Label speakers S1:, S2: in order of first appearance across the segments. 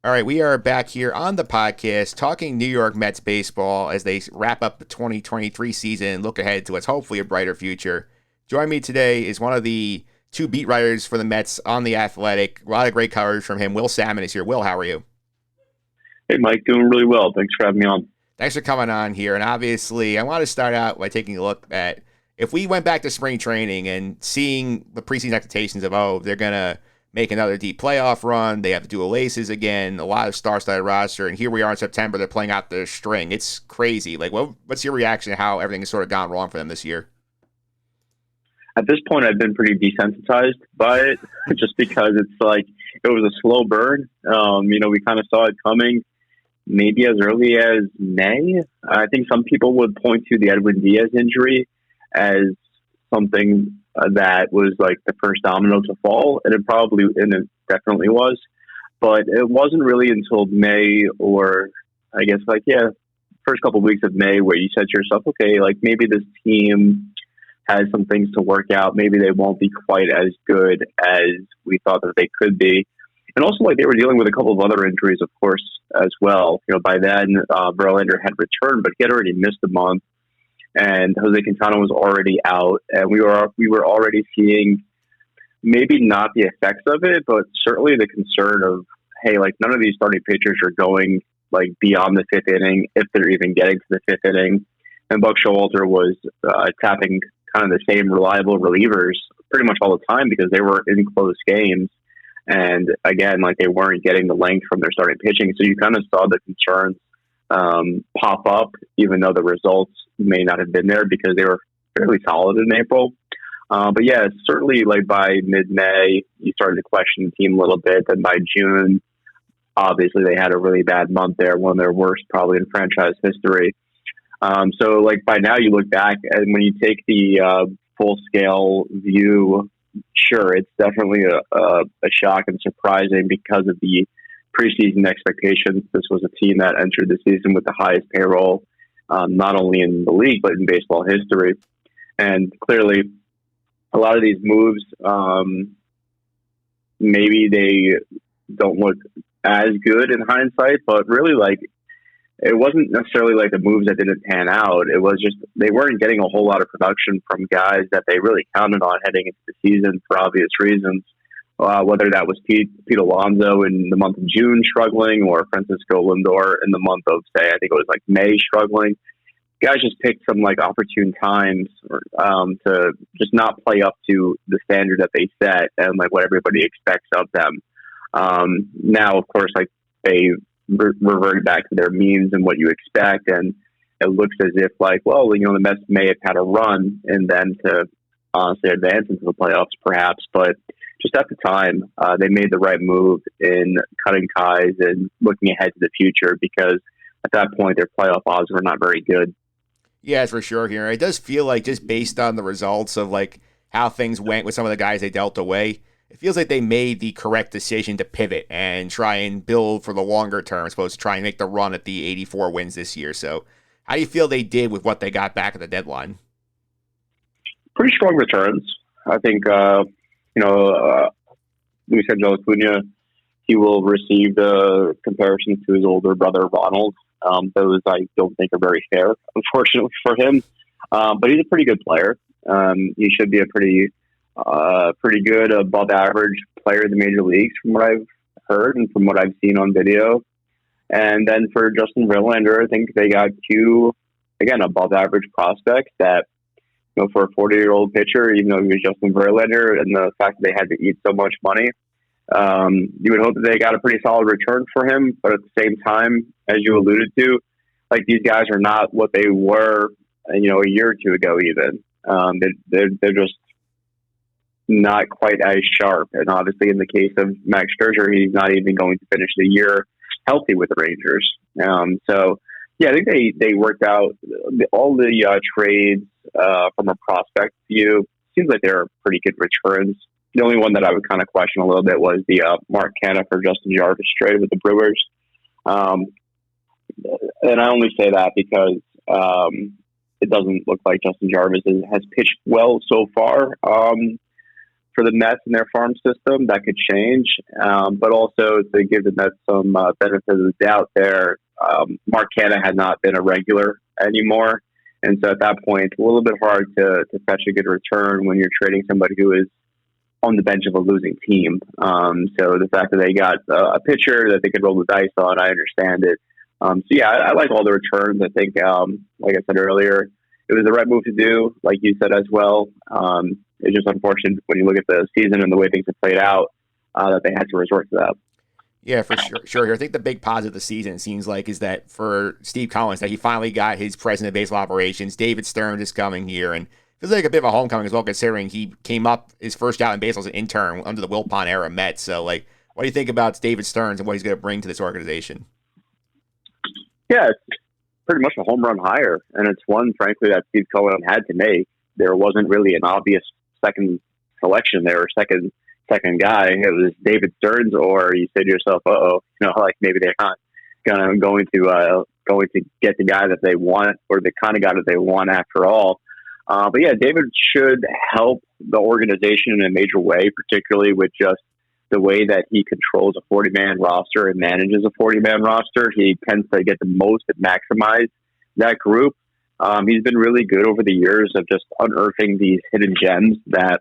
S1: All right, we are back here on the podcast talking New York Mets baseball as they wrap up the 2023 season and look ahead to what's hopefully a brighter future. Joining me today is one of the two beat writers for the Mets on The Athletic. A lot of great coverage from him. Will Sammon is here. Will, how are you?
S2: Hey, Mike, doing really well. Thanks for having me on.
S1: Thanks for coming on here. And obviously, I want to start out by taking a look at if we went back to spring training and seeing the preseason expectations of, oh, they're going to make another deep playoff run. They have to do aces again, a lot of star-studded roster. And here we are in September. They're playing out their string. It's crazy. Like, what's your reaction to how everything has sort of gone wrong for them this year?
S2: At this point, I've been pretty desensitized by it just because it's like it was a slow burn. We kind of saw it coming maybe as early as May. I think some people would point to the Edwin Diaz injury as something that was like the first domino to fall, and it definitely was. But it wasn't really until May, or I guess first couple of weeks of May, where you said to yourself, okay, like maybe this team has some things to work out. Maybe they won't be quite as good as we thought that they could be. And also, like, they were dealing with a couple of other injuries, of course, as well. By then, Verlander had returned, but he had already missed a month, and Jose Quintana was already out. And we were already seeing maybe not the effects of it, but certainly the concern of, hey, like, none of these starting pitchers are going, like, beyond the fifth inning, if they're even getting to the fifth inning. And Buck Showalter was tapping kind of the same reliable relievers pretty much all the time because they were in close games. And again, like, they weren't getting the length from their starting pitching. So you kind of saw the concerns pop up, even though the results may not have been there because they were fairly solid in April. But yeah, certainly like by mid-May, you started to question the team a little bit. And by June, obviously they had a really bad month there, one of their worst probably in franchise history. So like by now you look back and when you take the full-scale view, sure, it's definitely a shock and surprising because of the preseason expectations. This was a team that entered the season with the highest payroll, not only in the league, but in baseball history. And clearly, a lot of these moves, maybe they don't look as good in hindsight, but really, like, it wasn't necessarily like the moves that didn't pan out. It was just they weren't getting a whole lot of production from guys that they really counted on heading into the season for obvious reasons. Whether that was Pete Alonso in the month of June struggling, or Francisco Lindor in the month of, say, I think it was like May struggling. Guys just picked some like opportune times to just not play up to the standard that they set and like what everybody expects of them. Now, of course, like they reverted back to their means and what you expect, and it looks as if like, well, the Mets may have had a run and then to honestly advance into the playoffs, perhaps, but just at the time, they made the right move in cutting ties and looking ahead to the future because at that point their playoff odds were not very good.
S1: Yeah, for sure here. It does feel like just based on the results of like how things went with some of the guys they dealt away, it feels like they made the correct decision to pivot and try and build for the longer term, as opposed to try and make the run at the 84 wins this year. So how do you feel they did with what they got back at the deadline?
S2: Pretty strong returns. I think, Luis Angel Acuna, he will receive the comparisons to his older brother, Ronald. Those I don't think are very fair, unfortunately for him. But he's a pretty good player. He should be a pretty good above average player in the major leagues from what I've heard and from what I've seen on video. And then for Justin Verlander, I think they got two, again, above average prospects that, for a 40-year-old pitcher, even though he was Justin Verlander, and the fact that they had to eat so much money, you would hope that they got a pretty solid return for him. But at the same time, as you alluded to, like, these guys are not what they were, a year or two ago even. They're just not quite as sharp. And obviously in the case of Max Scherzer, he's not even going to finish the year healthy with the Rangers. So yeah, I think they worked out all the trades from a prospect view. Seems like they're pretty good returns. The only one that I would kind of question a little bit was the Mark Canha for Justin Jarvis trade with the Brewers. And I only say that because it doesn't look like Justin Jarvis has pitched well so far for the Mets and their farm system. That could change, but also to give the Mets some benefit of the doubt there. Mark Canha had not been a regular anymore, and so at that point, it's a little bit hard to fetch a good return when you're trading somebody who is on the bench of a losing team. So the fact that they got a pitcher that they could roll the dice on, I understand it. So yeah, I like all the returns. I think, like I said earlier, it was the right move to do, like you said as well. It's just unfortunate when you look at the season and the way things have played out that they had to resort to that.
S1: Yeah, for sure. I think the big positive of the season, it seems like, is that for Steve Collins, that he finally got his president of baseball operations. David Stearns is coming here, and feels like a bit of a homecoming as well, considering he came up his first job in baseball as an intern under the Wilpon era Mets. So, like, what do you think about David Stearns and what he's going to bring to this organization?
S2: Yeah, it's pretty much a home run hire, and it's one, frankly, that Steve Cohen had to make. There wasn't really an obvious second selection there, or second guy. It was David Stearns, or you say to yourself, like maybe they're not going to get the guy that they want, or the kind of guy that they want after all. But yeah, David should help the organization in a major way, particularly with just the way that he controls a 40-man roster and manages a 40-man roster. He tends to get the most and maximize that group. He's been really good over the years of just unearthing these hidden gems that,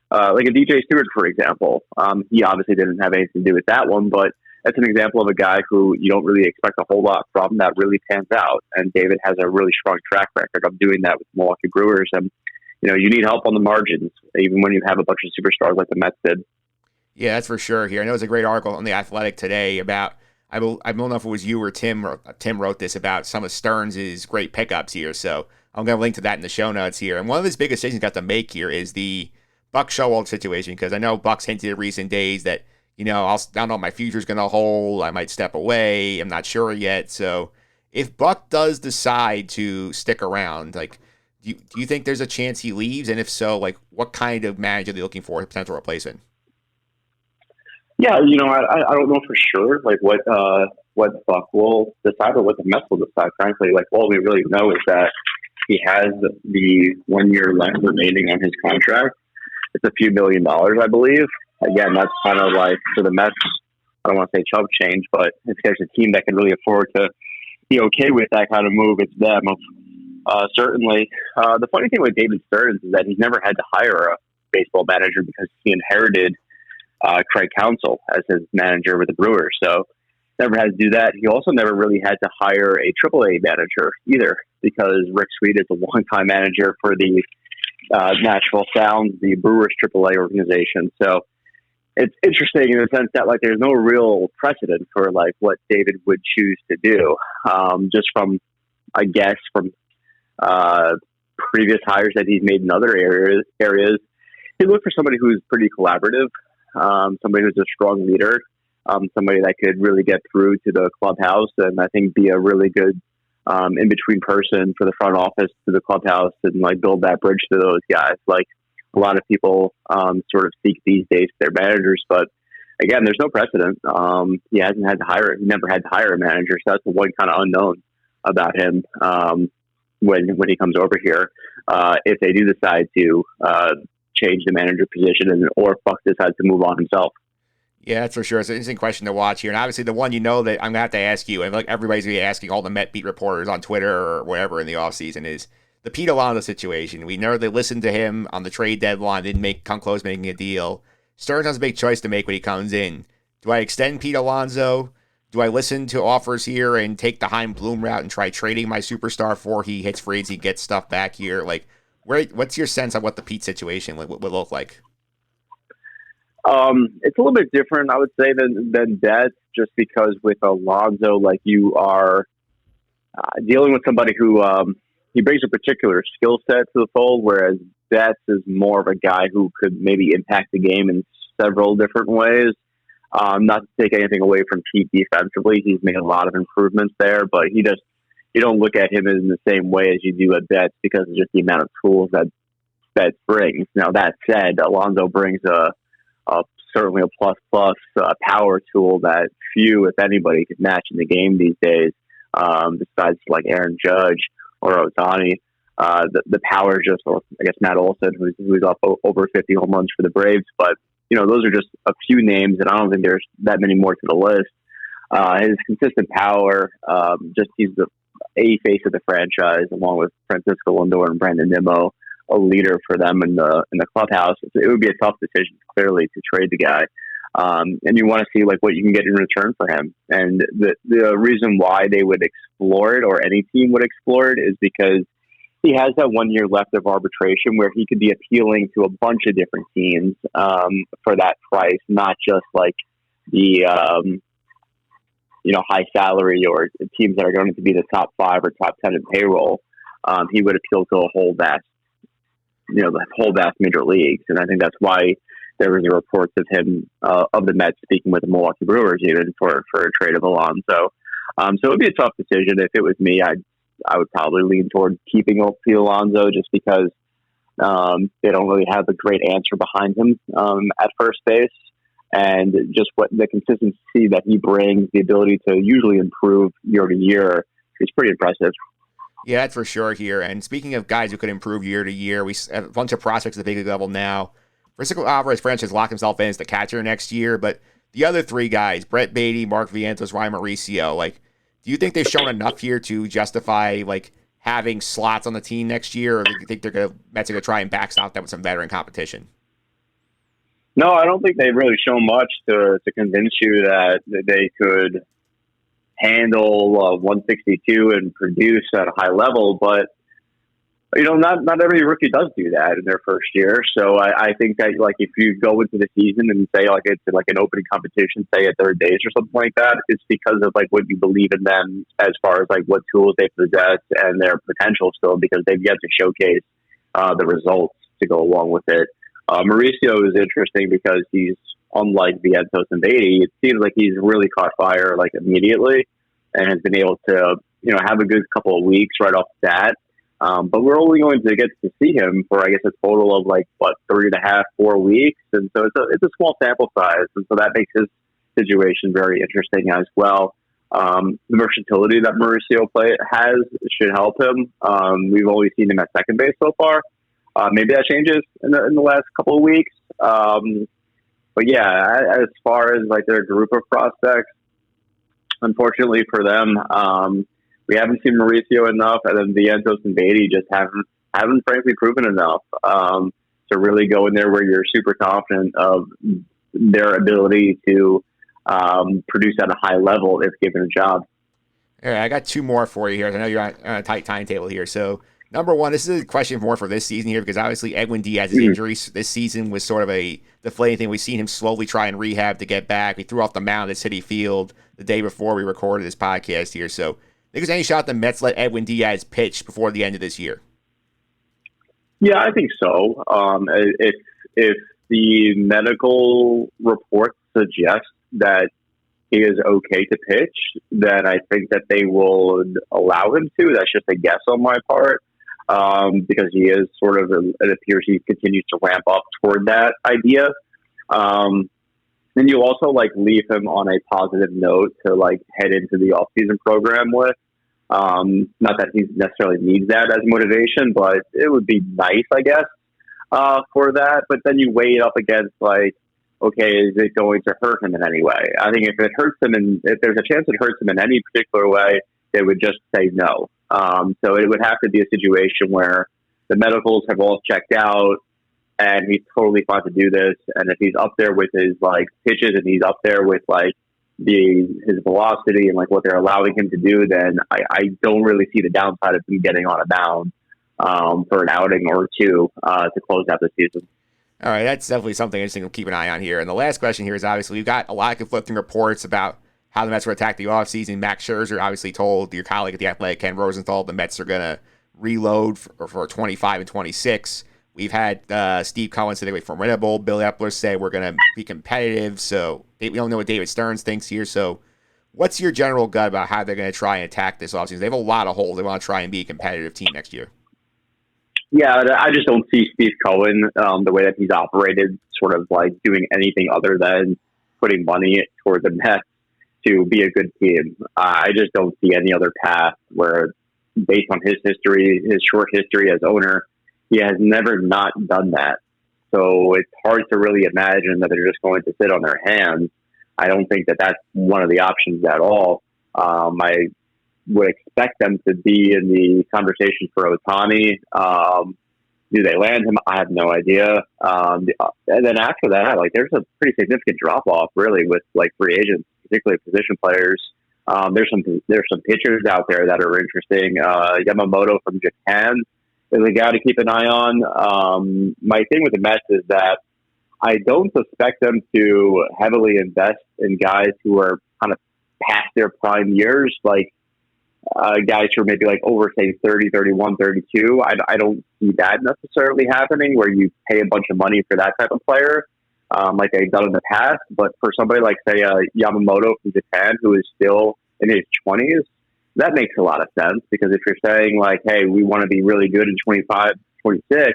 S2: like a DJ Stewart, for example. He obviously didn't have anything to do with that one, but that's an example of a guy who you don't really expect a whole lot from that really pans out. And David has a really strong track record of doing that with Milwaukee Brewers. And, you need help on the margins, even when you have a bunch of superstars like the Mets did.
S1: Yeah, that's for sure here. I know there's a great article on The Athletic today about, I don't know if it was you or Tim wrote this about some of Stearns' great pickups here. So I'm going to link to that in the show notes here. And one of his biggest decisions he's got to make here is the Buck Showalter situation, because I know Buck's hinted in recent days that, I don't know what my future's going to hold. I might step away. I'm not sure yet. So if Buck does decide to stick around, like, do you think there's a chance he leaves? And if so, like, what kind of manager are they looking for a potential replacement?
S2: Yeah, I don't know for sure, like, what Buck will decide or what the Mets will decide, frankly. Like, all we really know is that he has the 1 year left remaining on his contract. It's a few $1 million, I believe. Again, that's kind of like, for the Mets, I don't want to say chump change, but if there's a team that can really afford to be okay with that kind of move, it's them. Certainly. The funny thing with David Stearns is that he's never had to hire a baseball manager because he inherited Craig Counsell as his manager with the Brewers. So never had to do that. He also never really had to hire a AAA manager either, because Rick Sweet is a long-time manager for the Nashville Sounds, the Brewers AAA organization. So it's interesting in the sense that, like, there's no real precedent for, like, what David would choose to do. Just from, I guess, from previous hires that he's made in other areas, he looked for somebody who's pretty collaborative, somebody who's a strong leader, somebody that could really get through to the clubhouse, and I think be a really good in-between person for the front office to the clubhouse, and, like, build that bridge to those guys. Like, a lot of people sort of seek these days their managers, but again, there's no precedent. He hasn't had to hire. He never had to hire a manager, so that's the one kind of unknown about him when he comes over here. If they do decide to change the manager position, or Buck decides to move on himself.
S1: Yeah, that's for sure. It's an interesting question to watch here. And obviously the one that I'm going to have to ask you, and like everybody's going to be asking all the Met beat reporters on Twitter or wherever in the offseason, is the Pete Alonso situation. We know they listened to him on the trade deadline, didn't come close making a deal. Stearns has a big choice to make when he comes in. Do I extend Pete Alonso? Do I listen to offers here and take the Chaim Bloom route and try trading my superstar before he hits free agency, gets stuff back here? Like, what's your sense on what the Pete situation would look like?
S2: It's a little bit different, I would say, than Betts, just because with Alonso, like, you are dealing with somebody who he brings a particular skill set to the fold, whereas Betts is more of a guy who could maybe impact the game in several different ways. Not to take anything away from Pete defensively, he's made a lot of improvements there, but you don't look at him in the same way as you do at Betts because of just the amount of tools that Betts brings. Now, that said, Alonso brings certainly a plus power tool that few, if anybody, could match in the game these days, besides like Aaron Judge or Ohtani. the power just, or I guess Matt Olson, who's up over 50 home runs for the Braves. But, those are just a few names, and I don't think there's that many more to the list. His consistent power, he's the face of the franchise, along with Francisco Lindor and Brandon Nimmo, a leader for them in the clubhouse. It would be a tough decision, clearly, to trade the guy. And you want to see what you can get in return for him. And the reason why they would explore it, or any team would explore it, is because he has that 1 year left of arbitration where he could be appealing to a bunch of different teams for that price, not just the high salary or teams that are going to be the top 5 or top 10 in payroll. He would appeal to a whole vast, the whole vast major leagues. And I think that's why there was a reports of him, of the Mets speaking with the Milwaukee Brewers even for a trade of Alonso. So it would be a tough decision. If it was me, I would probably lean toward keeping Alonso, just because they don't really have a great answer behind him at first base. And just what the consistency that he brings, the ability to usually improve year to year, is pretty impressive.
S1: Yeah, that's for sure here. And speaking of guys who could improve year to year, we have a bunch of prospects at the big league level now. Francisco Alvarez franchise locked himself in as the catcher next year, but the other three guys, Brett Beatty, Mark Vientos, Ryan Mauricio, do you think they've shown enough here to justify having slots on the team next year, or do you think Mets are gonna try and backstop that with some veteran competition?
S2: No, I don't think they've really shown much to convince you that they could handle 162 and produce at a high level. But not every rookie does do that in their first year. So I think that if you go into the season and say it's an opening competition, say at third base or something like that, it's because of what you believe in them as far as what tools they possess and their potential still, because they've yet to showcase the results to go along with it. Mauricio is interesting because he's unlike Vientos and Beatty. It seems like he's really caught fire immediately and has been able to have a good couple of weeks right off the bat. But we're only going to get to see him for, I guess, a total of 3.5, 4 weeks. And so it's a small sample size. And so that makes his situation very interesting as well. The versatility that Mauricio has should help him. We've only seen him at second base so far. Maybe that changes in the last couple of weeks. But yeah, as far as their group of prospects, unfortunately for them, we haven't seen Mauricio enough, and then Vientos and Beatty just haven't frankly proven enough to really go in there where you're super confident of their ability to produce at a high level if given a job.
S1: All right, I got two more for you here. I know you're on a tight timetable here. So, number one, this is a question more for this season here, because obviously Edwin Diaz's injury this season was sort of a deflating thing. We've seen him slowly try and rehab to get back. He threw off the mound at Citi Field the day before we recorded this podcast here. So, think there's any shot the Mets let Edwin Diaz pitch before the end of this year?
S2: Yeah, I think so. If the medical reports suggest that he is okay to pitch, then I think that they will allow him to. That's just a guess on my part, because he is sort of, it appears he continues to ramp up toward that idea. Then you also leave him on a positive note to head into the offseason program with. Not that he necessarily needs that as motivation, but it would be nice, I guess, for that. But then you weigh it up against okay, is it going to hurt him in any way? I think if it hurts him, if there's a chance it hurts him in any particular way, they would just say no. So it would have to be a situation where the medicals have all checked out and he's totally fine to do this. And if he's up there with his pitches and he's up there with his velocity and what they're allowing him to do, then I don't really see the downside of him getting on a mound for an outing or two to close out the season.
S1: All right, that's definitely something interesting to keep an eye on here. And the last question here is, obviously we've got a lot of conflicting reports about how the Mets will attack the offseason. Max Scherzer obviously told your colleague at The Athletic, Ken Rosenthal, the Mets are going to reload for 25 and 26. We've had Steve Cohen say they're formidable. Bill Epler say we're going to be competitive. So we don't know what David Stearns thinks here. So what's your general gut about how they're going to try and attack this offseason? They have a lot of holes. They want to try and be a competitive team next year.
S2: Yeah, I just don't see Steve Cohen, the way that he's operated, sort of doing anything other than putting money toward the Mets to be a good team. I just don't see any other path where based on his history, his short history as owner, he has never not done that. So it's hard to really imagine that they're just going to sit on their hands. I don't think that that's one of the options at all. I would expect them to be in the conversation for Ohtani. Do they land him? I have no idea. And then after that, like, there's a pretty significant drop off, really, with like free agents, particularly position players. There's some pitchers out there that are interesting. Yamamoto from Japan is a guy to keep an eye on. My thing with the Mets is that I don't suspect them to heavily invest in guys who are kind of past their prime years, like guys who are maybe like over, say, 30, 31, 32. I don't see that necessarily happening where you pay a bunch of money for that type of player, like they've done in the past. But for somebody like, say, Yamamoto from Japan, who is still in his 20s, that makes a lot of sense, because if you're saying like, hey, we want to be really good in 25, 26,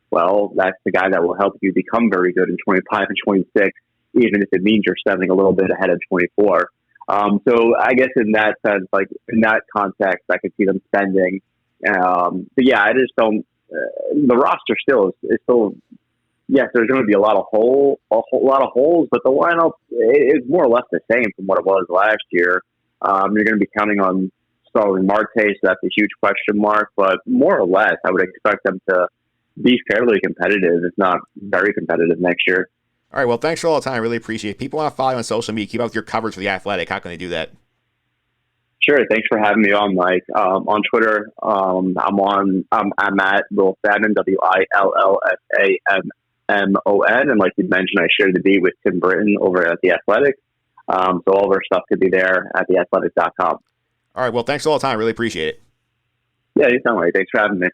S2: well, that's the guy that will help you become very good in 25 and 26, even if it means you're spending a little bit ahead of 24. So I guess in that sense, like in that context, I could see them spending. But yeah, I just don't. The roster is still. Yes, there's going to be a lot of holes, but the lineup is more or less the same from what it was last year. You're going to be counting on Starling Marte, so that's a huge question mark. But more or less, I would expect them to be fairly competitive, if not very competitive next year.
S1: All right, well, thanks for all the time. I really appreciate it. People want to follow you on social media, keep up with your coverage for The Athletic. How can they do that? Sure.
S2: Thanks for having me on, Mike. On Twitter, I'm at Will Sammon, WILLSAMMON. And like you mentioned, I shared the beat with Tim Britton over at The Athletic. So all of our stuff could be there at theathletic.com.
S1: All right, well, thanks all the time. I really appreciate it.
S2: Yeah, you sound right. Thanks for having me.